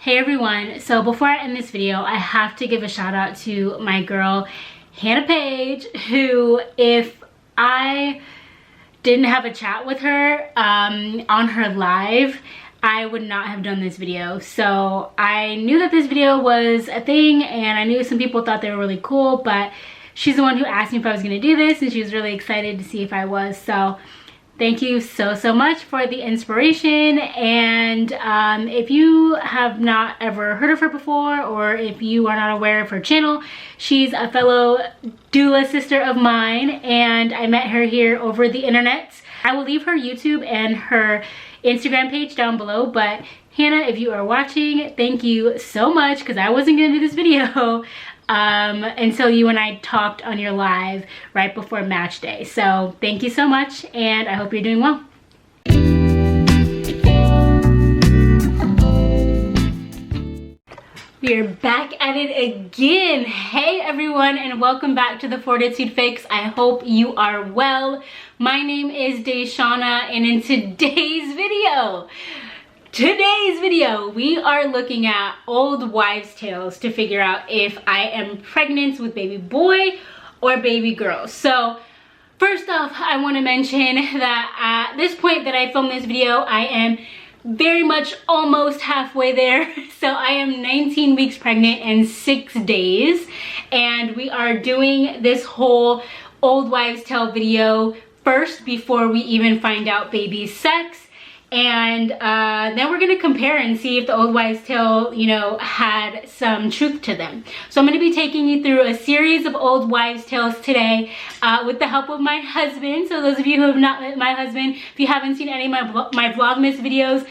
Hey everyone, so before I end this video, I have to give a shout out to my girl, Hannah Page, who if I didn't have a chat with her on her live, I would not have done this video. So I knew that this video was a thing and I knew some people thought they were really cool, but she's the one who asked me if I was gonna do this and she was really excited to see if I was. So thank you so much for the inspiration. And if you have not ever heard of her before, or if you are not aware of her channel, she's a fellow doula sister of mine and I met her here over the internet. I will leave her YouTube and her Instagram page down below, but Hannah, if you are watching, thank you so much, because I wasn't gonna do this video until you and I talked on your live right before match day. So thank you so much and I hope you're doing well. We are back at it again. Hey everyone, and welcome back to the Fortitude Fix. I hope you are well. My name is DaShanna, and in today's video, we are looking at old wives' tales to figure out if I am pregnant with baby boy or baby girl. So first off, I want to mention that at this point that I filmed this video, I am very much almost halfway there. So I am 19 weeks pregnant and 6 days, and we are doing this whole old wives' tale video first before we even find out baby's sex. And then we're gonna compare and see if the old wives' tale, you know, had some truth to them. So I'm gonna be taking you through a series of old wives' tales today with the help of my husband. So those of you who have not met my husband, if you haven't seen any of my Vlogmas videos,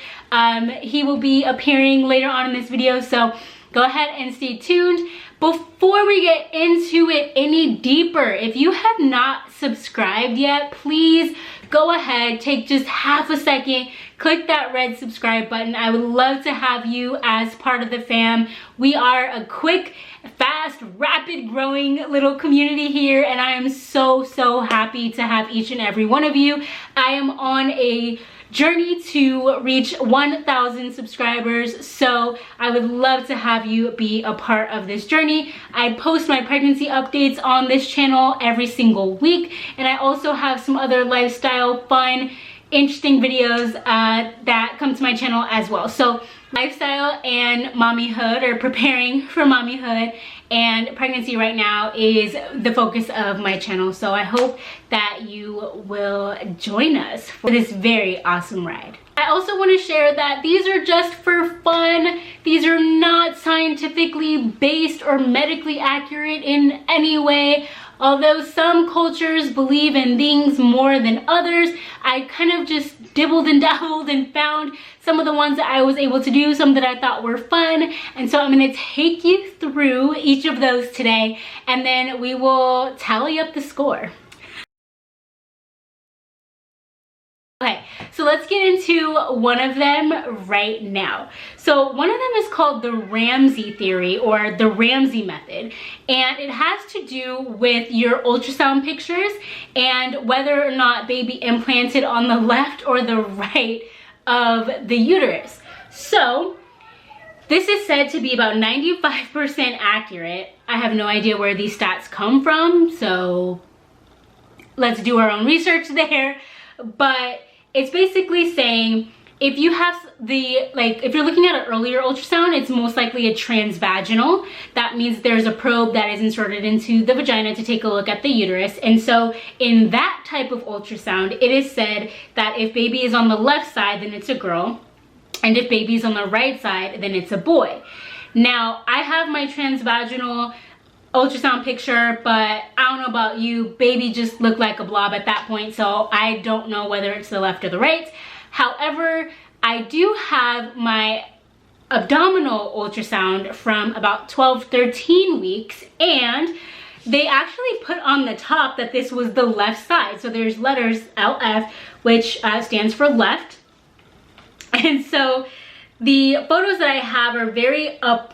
he will be appearing later on in this video. So go ahead and stay tuned. Before we get into it any deeper, if you have not subscribed yet, please go ahead, take just half a second, click that red subscribe button. I would love to have you as part of the fam. We are a quick, fast, rapid growing little community here, and I am so happy to have each and every one of you. I am on a journey to reach 1,000 subscribers, so I would love to have you be a part of this journey. I post my pregnancy updates on this channel every single week, and I also have some other lifestyle, fun, interesting videos that come to my channel as well. So lifestyle and mommyhood, or preparing for mommyhood and pregnancy right now, is the focus of my channel. So I hope that you will join us for this very awesome ride. I also want to share that these are just for fun. These are not scientifically based or medically accurate in any way. Although some cultures believe in things more than others, I kind of just dibbled and dabbled and found some of the ones that I was able to do, some that I thought were fun. And so I'm gonna take you through each of those today, and then we will tally up the score. Okay, so let's get into one of them right now. So one of them is called the Ramsey theory, or the Ramsey method, and it has to do with your ultrasound pictures and whether or not baby implanted on the left or the right of the uterus. So this is said to be about 95% accurate. I have no idea where these stats come from, so let's do our own research there. But it's basically saying if you have if you're looking at an earlier ultrasound, it's most likely a transvaginal. That means there's a probe that is inserted into the vagina to take a look at the uterus. And so in that type of ultrasound, it is said that if baby is on the left side, then it's a girl. And if baby is on the right side, then it's a boy. Now, I have my transvaginal ultrasound picture, but I don't know about you, baby just looked like a blob at that point, so I don't know whether it's the left or the right. However, I do have my abdominal ultrasound from about 12-13 weeks, and they actually put on the top that this was the left side. So there's letters LF, which stands for left. And so the photos that I have are very up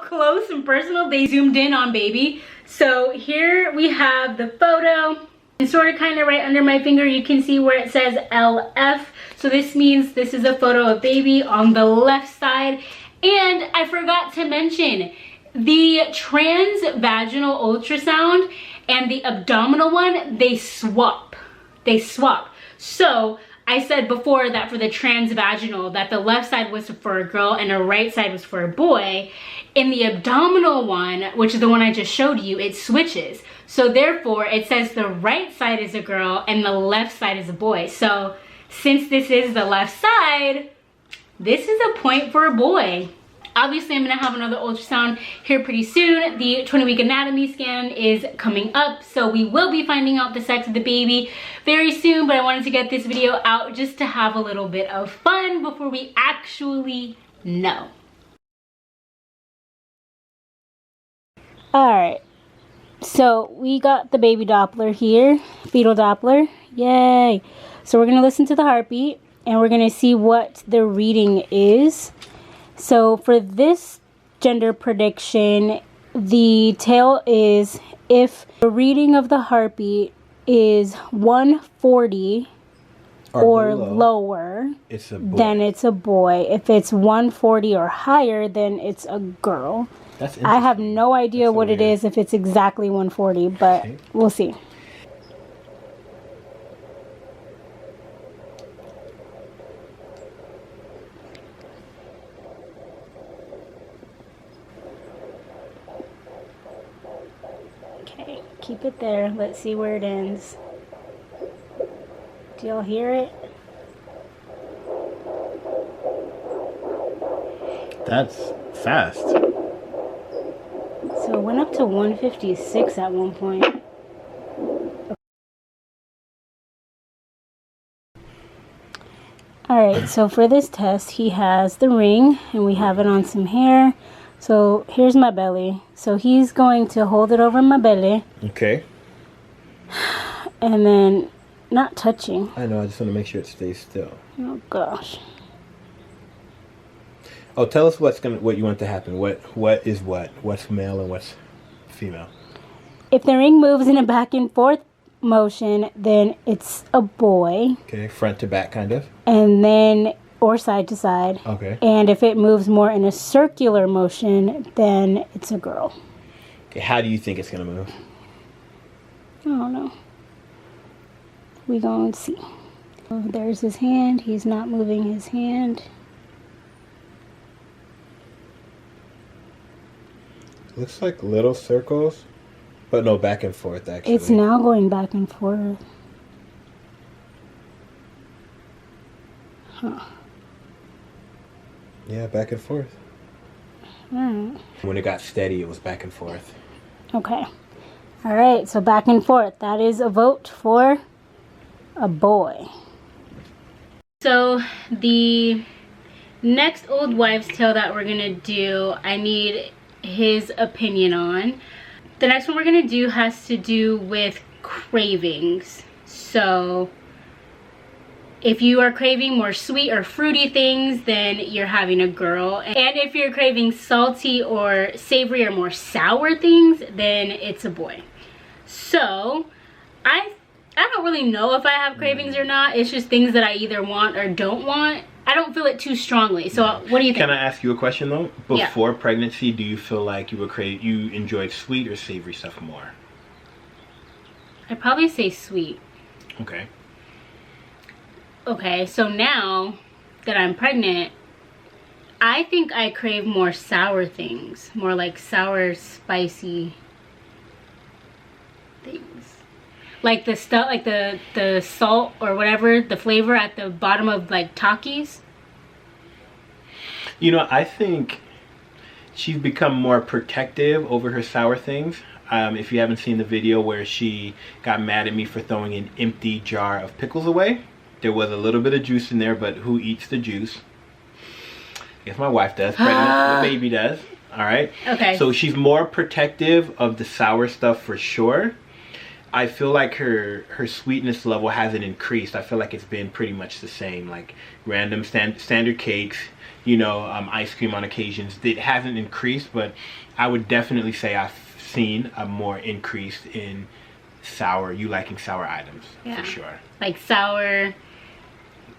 close and personal. They zoomed in on baby. So here we have the photo. And sort of kind of right under my finger, you can see where it says LF. So this means this is a photo of baby on the left side. And I forgot to mention, the transvaginal ultrasound and the abdominal one, they swap. They swap. So I said before that for the transvaginal, that the left side was for a girl and the right side was for a boy. In the abdominal one, which is the one I just showed you, it switches. So therefore, it says the right side is a girl and the left side is a boy. So since this is the left side, this is a point for a boy. Obviously, I'm gonna have another ultrasound here pretty soon. The 20-week anatomy scan is coming up, so we will be finding out the sex of the baby very soon, but I wanted to get this video out just to have a little bit of fun before we actually know. All right, so we got the baby Doppler here, fetal Doppler, yay. So we're gonna listen to the heartbeat and we're gonna see what the reading is. So for this gender prediction, the tail is if the reading of the heartbeat is 140 or lower, then it's a boy. If it's 140 or higher, then it's a girl. I have no idea what it is, if it's exactly 140, but we'll see. Okay, keep it there. Let's see where it ends. Do y'all hear it? That's fast. So it went up to 156 at one point. Alright, so for this test, he has the ring, and we have it on some hair. So here's my belly. So he's going to hold it over my belly. Okay. And then, not touching. I know, I just want to make sure it stays still. Oh gosh. Oh, tell us what you want to happen. What is what? What's male and what's female? If the ring moves in a back and forth motion, then it's a boy. Okay, front to back kind of. And then, or side to side. Okay. And if it moves more in a circular motion, then it's a girl. Okay, how do you think it's going to move? I don't know. We gonna see. Oh, there's his hand. He's not moving his hand. Looks like little circles, but no, back and forth actually. It's now going back and forth. Huh. Yeah, back and forth. Alright. When it got steady, it was back and forth. Okay. Alright, so back and forth. That is a vote for a boy. So the next old wives' tale that we're gonna do, I need his opinion on. The next one we're gonna do has to do with cravings. So if you are craving more sweet or fruity things, then you're having a girl. And if you're craving salty or savory or more sour things, then it's a boy. So I don't really know if I have cravings or not. It's just things that I either want or don't want. I don't feel it too strongly. So what do you think? Can I ask you a question though? Before pregnancy, do you feel like you enjoyed sweet or savory stuff more? I'd probably say sweet. Okay. Okay, so now that I'm pregnant, I think I crave more sour things. More like sour, spicy things. Like the stuff, like the salt or whatever, the flavor at the bottom of like Takis. You know, I think she's become more protective over her sour things. If you haven't seen the video where she got mad at me for throwing an empty jar of pickles away, there was a little bit of juice in there, but who eats the juice? I guess my wife does, pregnant, the baby does, all right? Okay. So she's more protective of the sour stuff for sure. I feel like her sweetness level hasn't increased. I feel like it's been pretty much the same, like random standard cakes, you know, ice cream on occasions. It hasn't increased, but I would definitely say I've seen a more increase in sour, you liking sour items, for sure. Like sour.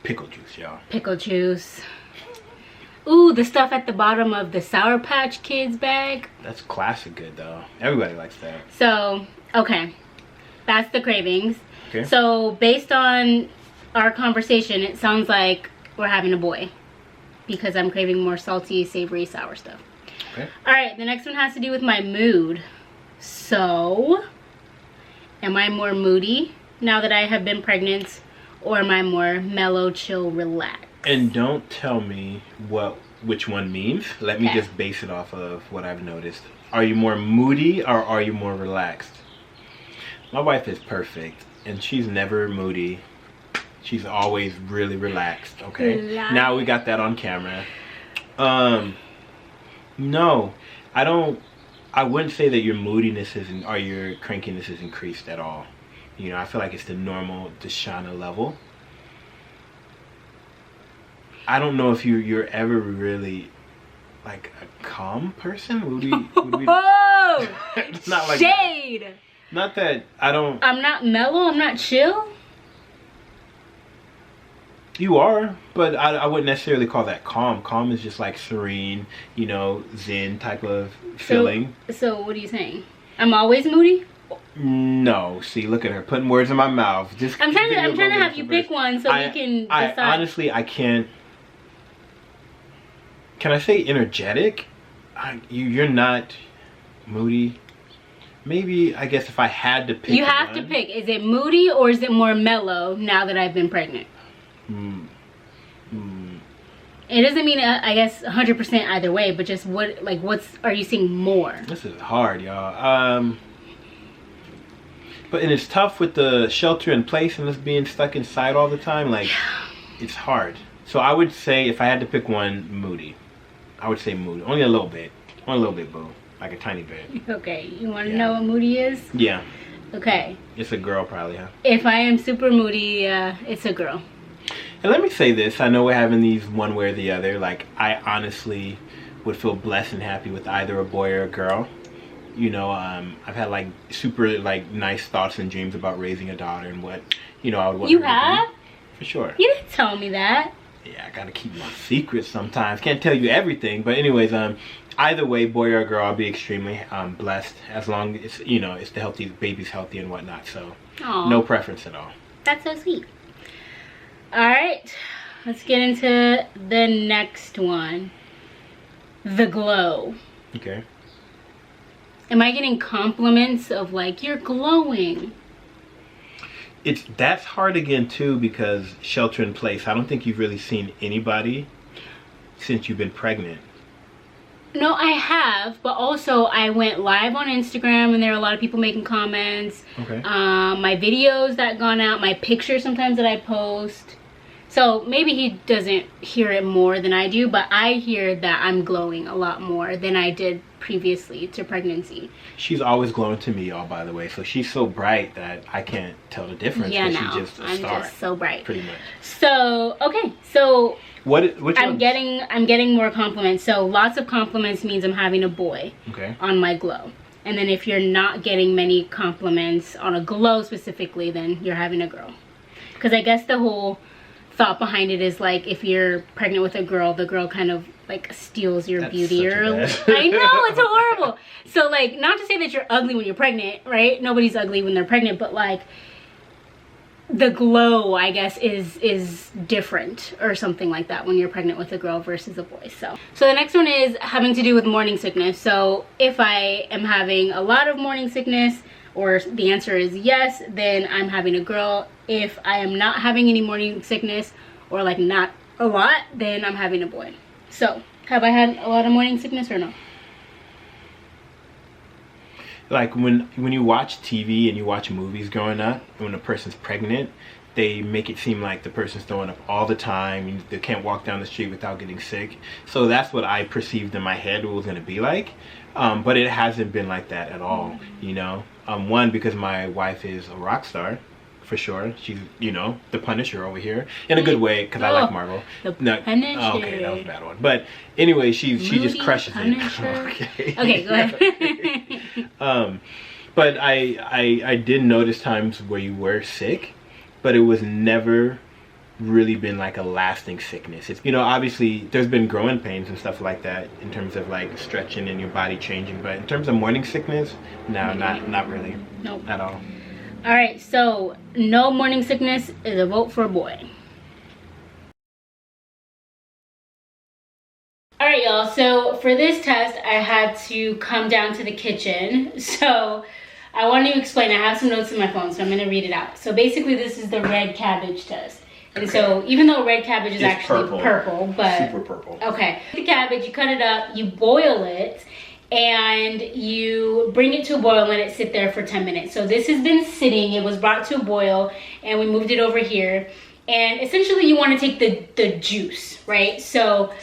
Pickle juice, y'all. Pickle juice. Ooh, the stuff at the bottom of the Sour Patch Kids bag. That's classic good, though. Everybody likes that. So, okay. That's the cravings. Okay. So, based on our conversation, it sounds like we're having a boy. Because I'm craving more salty, savory, sour stuff. Okay. Alright, the next one has to do with my mood. So, am I more moody now that I have been pregnant? Or am I more mellow, chill, relaxed? And don't tell me which one means. Let me just base it off of what I've noticed. Are you more moody or are you more relaxed? My wife is perfect and she's never moody. She's always really relaxed, okay? Now we got that on camera. No, I wouldn't say that your moodiness or your crankiness is increased at all. You know, I feel like it's the normal DaShanna level. I don't know if you're ever really like a calm person. Would we Whoa! Not like shade. That. Not that I'm not mellow. I'm not chill. You are, but I wouldn't necessarily call that calm. Calm is just like serene, you know, zen type of feeling. So what are you saying? I'm always moody? No, see, look at her putting words in my mouth. I'm trying to have you pick one so we can decide. Honestly, I can't. Can I say energetic? You're not moody. Maybe, I guess if I had to pick. You have to pick. Is it moody or is it more mellow now that I've been pregnant? It doesn't mean, I guess, 100% either way, but just what's are you seeing more? This is hard, y'all. But it's tough with the shelter in place and us being stuck inside all the time. Like, it's hard. So I would say if I had to pick one, moody. I would say moody. Only a little bit. Only a little bit, boo. Like a tiny bit. Okay. You want to know what moody is? Yeah. Okay. It's a girl probably, huh? If I am super moody, it's a girl. And let me say this. I know we're having these one way or the other. Like, I honestly would feel blessed and happy with either a boy or a girl. You know, I've had like super like nice thoughts and dreams about raising a daughter and what, you know, I would want You her have? to be. For sure. You didn't tell me that. Yeah, I gotta keep my secrets sometimes. Can't tell you everything. But anyways, either way, boy or girl, I'll be extremely blessed as long as, you know, it's the healthy, baby's healthy and whatnot. So, aww, no preference at all. That's so sweet. Alright, let's get into the next one. The glow. Okay. Am I getting compliments of like, you're glowing? That's hard again too, because shelter in place. I don't think you've really seen anybody since you've been pregnant. No, I have, but also I went live on Instagram and there are a lot of people making comments. Okay. My videos that gone out, my pictures sometimes that I post. So maybe he doesn't hear it more than I do, but I hear that I'm glowing a lot more than I did previously to pregnancy. She's always glowing to me, y'all, by the way. So she's so bright that I can't tell the difference. Yeah, no, she's just a I'm star, just so bright. pretty much. So, okay, so which I'm getting more compliments. So lots of compliments means I'm having a boy. Okay. On my glow. And then if you're not getting many compliments on a glow specifically, then you're having a girl. Because I guess the whole thought behind it is like, if you're pregnant with a girl, the girl kind of like steals your beauty. Or I know, it's horrible. So like, not to say that you're ugly when you're pregnant, right? Nobody's ugly when they're pregnant, but like the glow, I guess, is different or something like that when you're pregnant with a girl versus a boy. So the next one is having to do with morning sickness. So if I am having a lot of morning sickness, or the answer is yes, then I'm having a girl. If I am not having any morning sickness, or like not a lot, then I'm having a boy. So have I had a lot of morning sickness or no? Like when you watch TV and you watch movies growing up, when a person's pregnant, they make it seem like the person's throwing up all the time. They can't walk down the street without getting sick. So that's what I perceived in my head it was going to be like. But it hasn't been like that at all, you know. One, because my wife is a rock star, for sure. She's, you know, the Punisher over here. In a good way, because I like Marvel. Punisher. Oh, okay, that was a bad one. But anyway, she just crushes Punisher. it. Okay, go ahead. But I did notice times where you were sick, but it was never really been like a lasting sickness. It's, you know, obviously there's been growing pains and stuff like that in terms of like stretching and your body changing, but in terms of morning sickness, no, not really. Nope. At all. All right, so no morning sickness is a vote for a boy. All right, y'all, so for this test, I had to come down to the kitchen. So I want to explain, I have some notes in my phone, so I'm gonna read it out. So basically this is the red cabbage test. And so even though red cabbage is actually purple, but super purple. Okay, the cabbage, you cut it up, you boil it, and you bring it to a boil and let it sit there for 10 minutes. So this has been sitting, it was brought to a boil, and we moved it over here. And essentially you want to take the juice, right? So,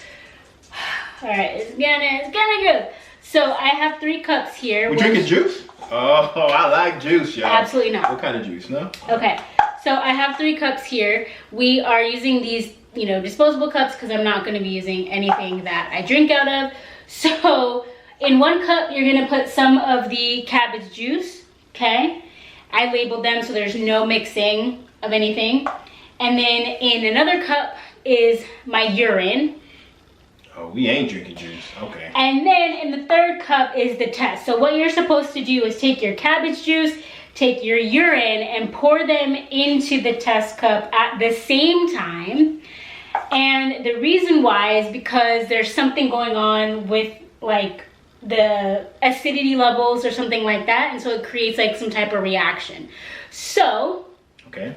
all right, it's gonna go. So I have 3 cups here. We drinking juice? Oh, I like juice, y'all. Absolutely not. What kind of juice, no? Okay, so I have 3 cups here. We are using these, you know, disposable cups because I'm not going to be using anything that I drink out of. So in 1 cup, you're going to put some of the cabbage juice, okay? I labeled them so there's no mixing of anything. And then in another cup is my urine. Oh, we ain't drinking juice. Okay. And then in the 3rd cup is the test. So what you're supposed to do is take your cabbage juice, take your urine, and pour them into the test cup at the same time. And the reason why is because there's something going on with like the acidity levels or something like that. And so it creates like some type of reaction. So, okay.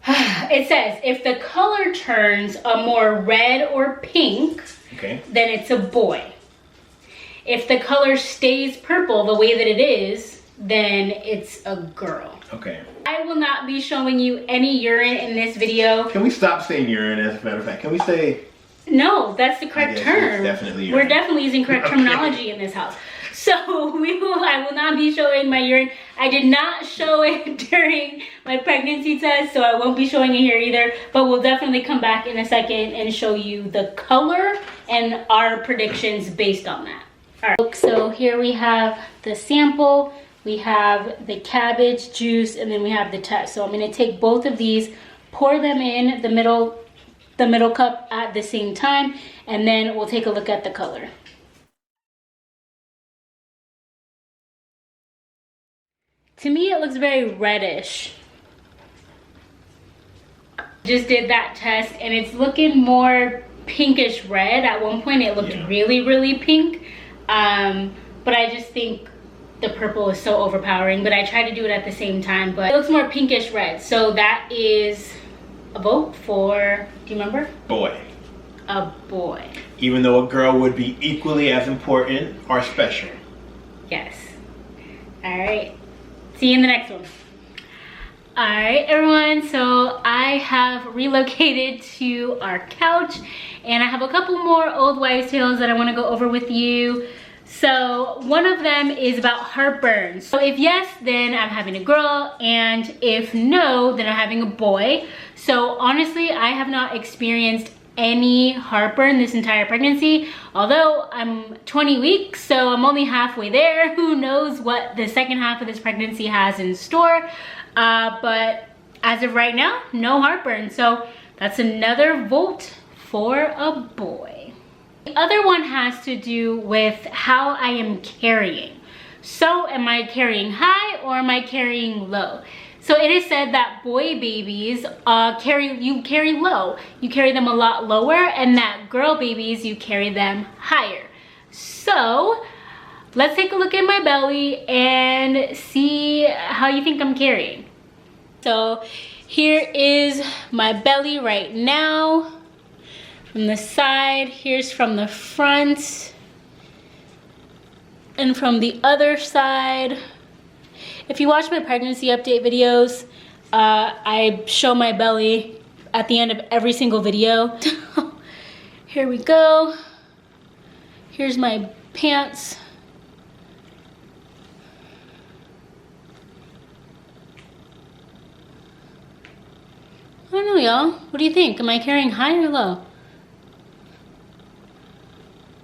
It says if the color turns a more red or pink, okay, then it's a boy. If the color stays purple the way that it is, then it's a girl. Okay. I will not be showing you any urine in this video. Can we stop saying urine, as a matter of fact? Can we say... No, that's the correct term. Definitely urine. We're definitely using correct terminology in this house. So I will not be showing my urine. I did not show it during my pregnancy test, so I won't be showing it here either. But we'll definitely come back in a second and show you the color and our predictions based on that. All right, so here we have the sample. We have the cabbage juice, and then we have the test. So I'm going to take both of these, pour them in the middle cup at the same time, and then we'll take a look at the color. To me, it looks very reddish. Just did that test, and it's looking more pinkish red. At one point, it looked really, really pink. But I just think the purple is so overpowering. But I tried to do it at the same time, but it looks more pinkish red. So that is a vote for, do you remember? Boy. A boy. Even though a girl would be equally as important or special. Yes. All right. See you in the next one. All right, everyone, so I have relocated to our couch, and I have a couple more old wives' tales that I want to go over with you. So one of them is about heartburn. So if yes, then I'm having a girl, and if no, then I'm having a boy. So honestly, I have not experienced any heartburn this entire pregnancy, although I'm 20 weeks, so I'm only halfway there. Who knows what the second half of this pregnancy has in store, but as of right now, no heartburn. So that's another vote for a boy. The other one has to do with how I am carrying. So am I carrying high or am I carrying low? So it is said that boy babies carry low. You carry them a lot lower, and that girl babies, you carry them higher. So let's take a look at my belly and see how you think I'm carrying. So here is my belly right now. From the side, here's from the front, and from the other side. If you watch my pregnancy update videos, I show my belly at the end of every single video. Here we go. Here's my pants. I don't know, y'all. What do you think? Am I carrying high or low?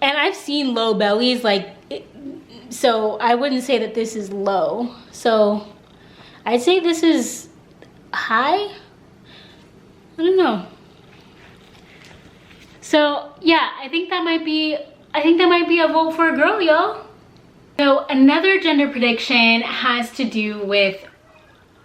And I've seen low bellies, like So I wouldn't say that this is low. So I'd say this is high. I don't know. So yeah, I think that might be a vote for a girl, y'all. So another gender prediction has to do with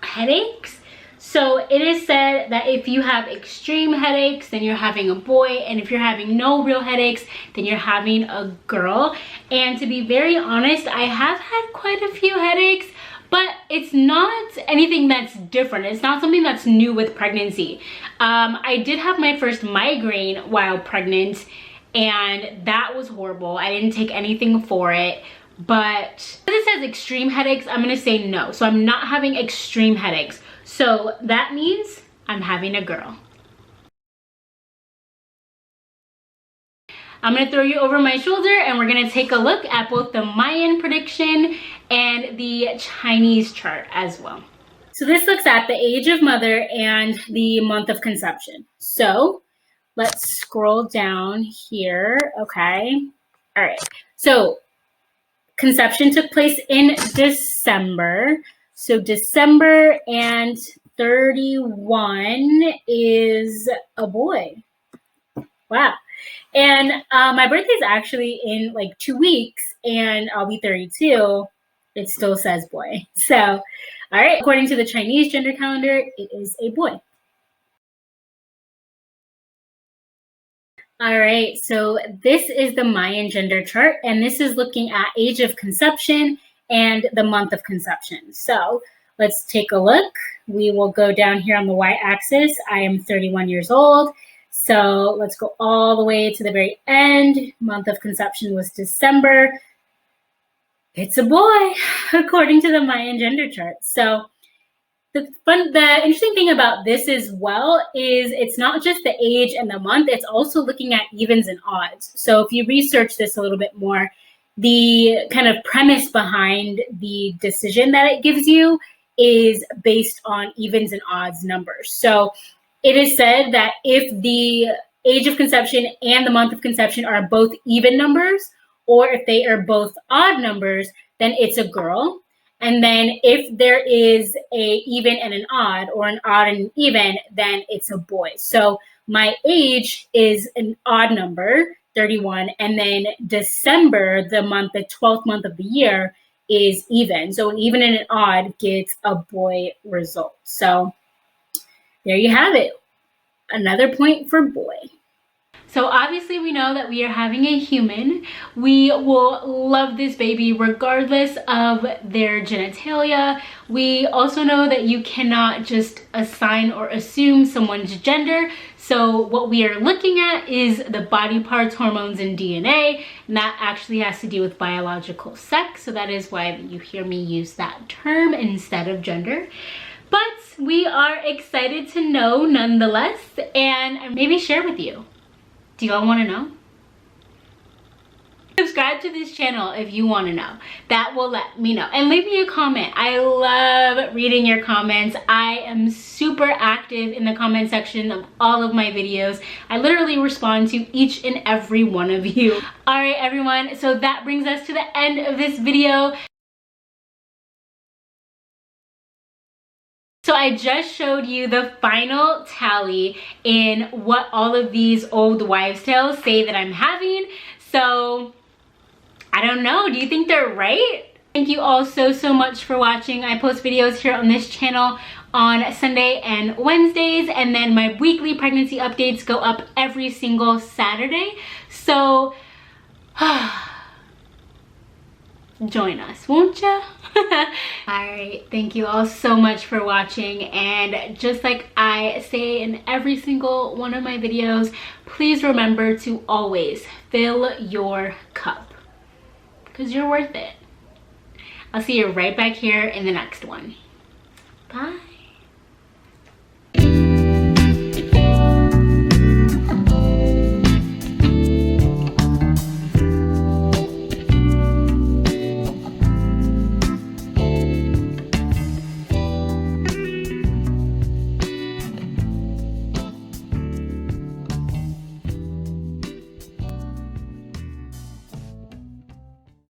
headaches. So it is said that if you have extreme headaches, then you're having a boy, and if you're having no real headaches, then you're having a girl. And to be very honest, I have had quite a few headaches, but it's not anything that's different. It's not something that's new with pregnancy. I did have my first migraine while pregnant, and that was horrible. I didn't take anything for it. But if it says extreme headaches, I'm gonna say no. So I'm not having extreme headaches. So that means I'm having a girl. I'm gonna throw you over my shoulder and we're gonna take a look at both the Mayan prediction and the Chinese chart as well. So this looks at the age of mother and the month of conception. So let's scroll down here, okay. All right, so conception took place in December. So December and 31 is a boy. Wow. And my birthday is actually in like 2 weeks and I'll be 32. It still says boy. So, all right. According to the Chinese gender calendar, it is a boy. All right, so this is the Mayan gender chart, and this is looking at age of conception and the month of conception. So let's take a look. We will go down here on the y-axis. I am 31 years old. So let's go all the way to the very end. Month of conception was December. It's a boy, according to the Mayan gender chart. So the interesting thing about this as well is it's not just the age and the month, it's also looking at evens and odds. So if you research this a little bit more, the kind of premise behind the decision that it gives you is based on evens and odds numbers. So it is said that if the age of conception and the month of conception are both even numbers, or if they are both odd numbers, then it's a girl. And then if there is a even and an odd, or an odd and an even, then it's a boy. So my age is an odd number, 31, and then December, the 12th month of the year, is even. So an even and an odd gets a boy result. So there you have it. Another point for boy. So obviously we know that we are having a human. We will love this baby regardless of their genitalia. We also know that you cannot just assign or assume someone's gender. So what we are looking at is the body parts, hormones, and DNA. And that actually has to do with biological sex. So that is why you hear me use that term instead of gender. But we are excited to know nonetheless, and maybe share with you. Do y'all want to know? Subscribe to this channel if you want to know. That will let me know. And leave me a comment. I love reading your comments. I am super active in the comment section of all of my videos. I literally respond to each and every one of you. All right, everyone. So that brings us to the end of this video. So I just showed you the final tally in what all of these old wives' tales say that I'm having. So I don't know, do you think they're right? Thank you all so much for watching. I post videos here on this channel on Sunday and Wednesdays, and then my weekly pregnancy updates go up every single Saturday. So join us, won't ya? Alright, thank you all so much for watching, and just like I say in every single one of my videos, please remember to always fill your cup, because you're worth it. I'll see you right back here in the next one. Bye.